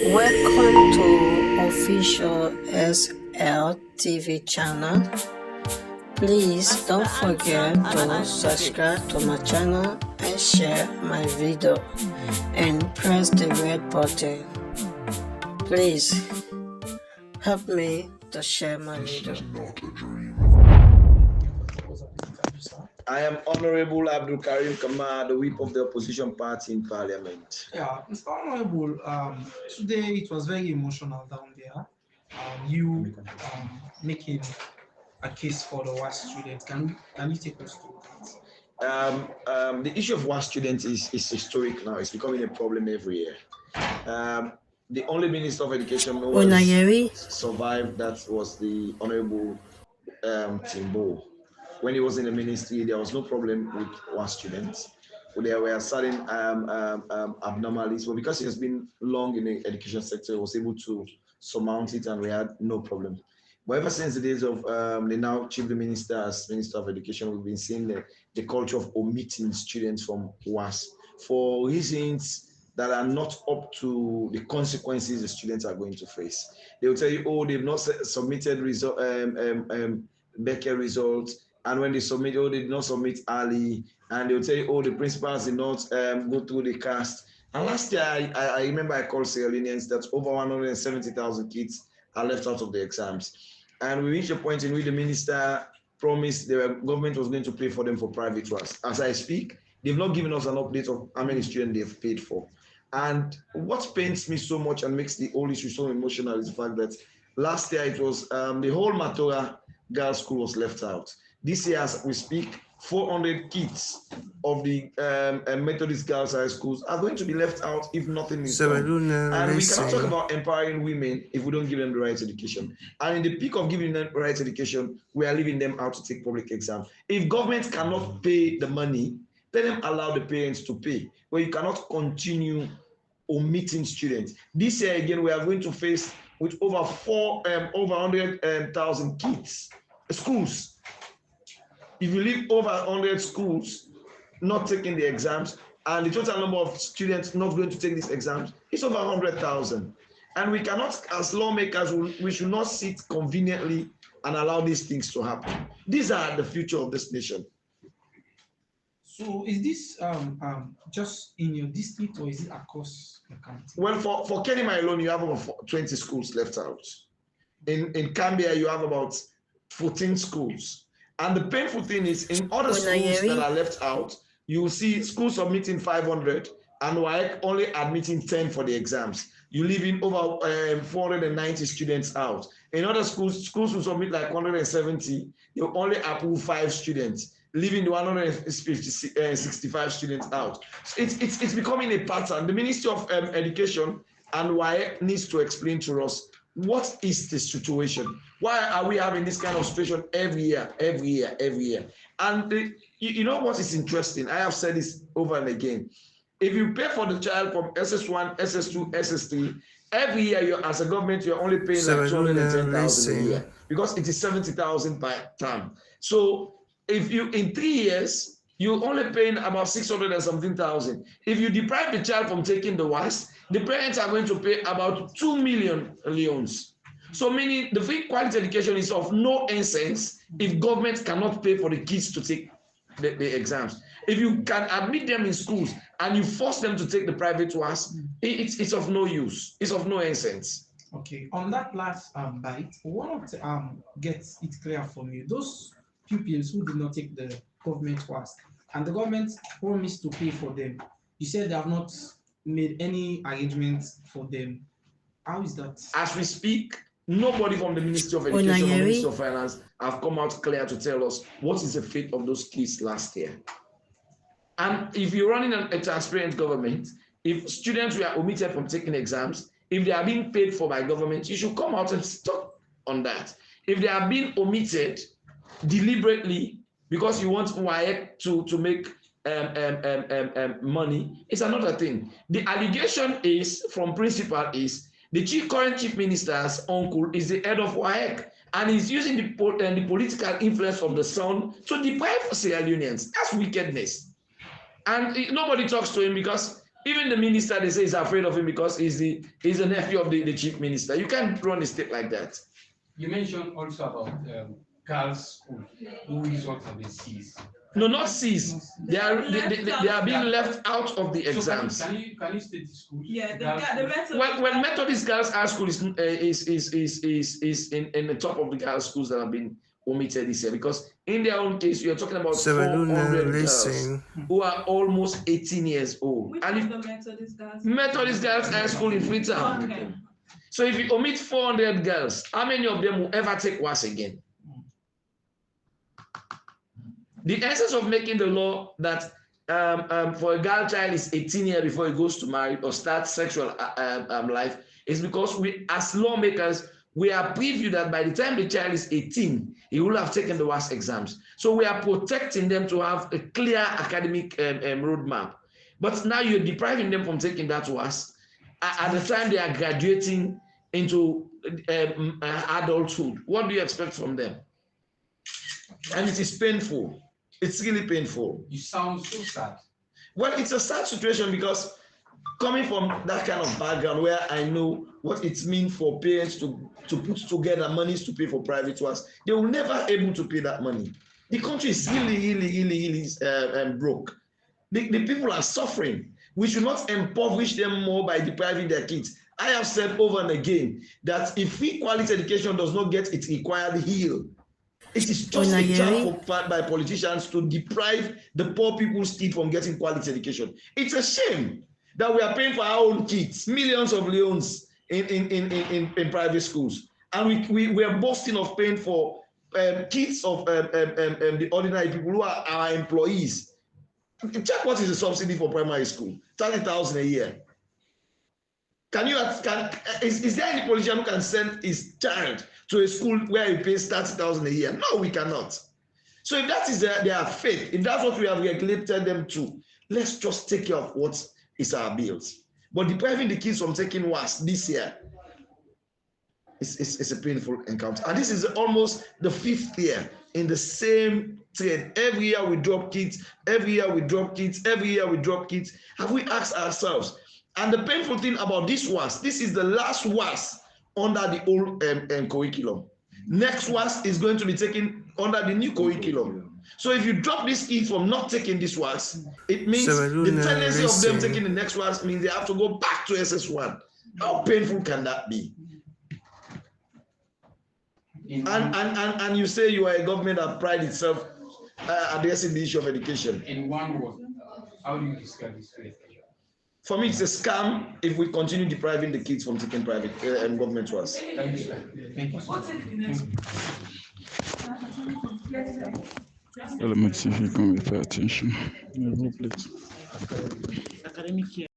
Welcome to official SLTV channel. Please don't forget to subscribe to my channel and share my video and press the red button. Please help me to share my video. I am Honorable Abdul Karim Kamar, the whip of the opposition party in Parliament. Yeah, Mr. Honorable, today it was very emotional down there. You making a case for the WAS students. Can you take us through that? The issue of WAS students is historic now. It's becoming a problem every year. The only Minister of Education who survived that was the Honorable Timbo. When he was in the ministry, there was no problem with WAS students. There were certain abnormalities, but because he has been long in the education sector, he was able to surmount it, and we had no problem. But ever since the days of the now Chief Minister as Minister of Education, we've been seeing the culture of omitting students from WAS for reasons that are not up to the consequences the students are going to face. They will tell you, oh, they've not submitted Becker results, and when they submit, oh, they did not submit early, and they'll tell you, oh, the principals did not go through the cast. And last year, I remember I called Sierra Leonens that over 170,000 kids are left out of the exams. And we reached a point in which the minister promised the government was going to pay for them for private works. As I speak, they've not given us an update of how many students they've paid for. And what pains me so much and makes the whole issue so emotional is the fact that last year it was the whole Matora Girls School was left out. This year, as we speak, 400 kids of the Methodist Girls High Schools are going to be left out if nothing is done. And we cannot talk about empowering women if we don't give them the right education. And in the peak of giving them the right education, we are leaving them out to take public exams. If government cannot pay the money, let them allow the parents to pay. But you cannot continue omitting students. This year again, we are going to face with over 100,000 kids, schools. If you leave over 100 schools not taking the exams, and the total number of students not going to take these exams, it's over 100,000. And we cannot, as lawmakers, we should not sit conveniently and allow these things to happen. These are the future of this nation. So is this just in your district, or is it across the country? Well, for Kenima alone, you have about 20 schools left out. In Cambia, you have about 14 schools. And the painful thing is, in other schools that are left out, you will see schools submitting 500 and WAEC only admitting 10 for the exams. You leave in over 490 students out. In other schools will submit like 170, you only approve 5 students, leaving the 165 students out. So it's becoming a pattern. The Ministry of Education and WAEC needs to explain to us, what is the situation? Why are we having this kind of situation every year? And you know what is interesting? I have said this over and again. If you pay for the child from SS1, SS2, SS3, every year, as a government, you're only paying like 210,000 a year, because it is 70,000 per term. So if you, in 3 years, you're only paying about 600 and something thousand. If you deprive the child from taking the WAS, the parents are going to pay about 2 million leons. So meaning the free quality education is of no essence if government cannot pay for the kids to take the exams. If you can admit them in schools and you force them to take the private WAS, it's of no use. It's of no essence. Okay, on that last bite, what gets it clear from you? Those pupils who did not take the government WAS and the government promised to pay for them, you said they have not made any arrangements for them. How is that? As we speak, nobody from the Ministry of Education or Ministry of Finance have come out clear to tell us what is the fate of those kids last year. And if you're running a transparent government, if students were omitted from taking exams, if they are being paid for by government, you should come out and talk on that. If they are being omitted deliberately because you want WAEC to make money, it's another thing. The allegation is from principal is the current chief minister's uncle is the head of WAEC, and he's using the political influence of the son to deprive Sierra Leonens. That's wickedness. And nobody talks to him because Even the minister, they say, is afraid of him because he's the nephew of the chief minister. You can't run a state like that. You mentioned also about girls' school, who result of the C's. No, not C's. They are being left out of the exams. So can you state the school? Yeah, the Methodist. When Methodist Girls High School is in the top of the girls' schools that have been omitted this year, because in their own case, you're talking about 400 girls who are almost 18 years old. Which and is the Methodist girls? Methodist Girls High School in Freetown. Okay. So if you omit 400 girls, how many of them will ever take WAS again? The essence of making the law that for a girl child is 18 years before he goes to marry or start sexual life is because we, as lawmakers, we are previewed that by the time the child is 18, he will have taken the WAS exams. So we are protecting them to have a clear academic roadmap. But now you're depriving them from taking that WAS at the time they are graduating into adulthood. What do you expect from them? And it is painful. It's really painful. You sound so sad. Well, it's a sad situation because coming from that kind of background where I know what it means for parents to put together monies to pay for private ones, they will never able to pay that money. The country is really broke. The people are suffering. We should not impoverish them more by depriving their kids. I have said over and again that if free quality education does not get its required heal, it is just a job by politicians to deprive the poor people's kids from getting quality education. It's a shame that we are paying for our own kids, millions of leons in private schools. And we are boasting of paying for kids of the ordinary people who are our employees. Check what is the subsidy for primary school, 30,000 a year. Is there any politician who can send his child to a school where he pays 30,000 a year? No, we cannot. So if that is their faith, if that's what we have regulated them to, let's just take care of what is our bills. But depriving the kids from taking WAS this year, it's a painful encounter. And this is almost the 5th year in the same trend. Every year we drop kids, every year we drop kids, every year we drop kids. Have we asked ourselves? And the painful thing about this WAS, this is the last WAS under the old curriculum. Next WAS is going to be taken under the new curriculum. So if you drop these kids from not taking this WAS, it means the tendency of them taking the next WAS means they have to go back to SS1. How painful can that be? And you say you are a government that pride itself addressing the issue of education. In one word, how do you describe this phase? For me, it's a scam if we continue depriving the kids from taking private and government WAS. Thank you. Let me see if you can pay attention. Please. Academic year.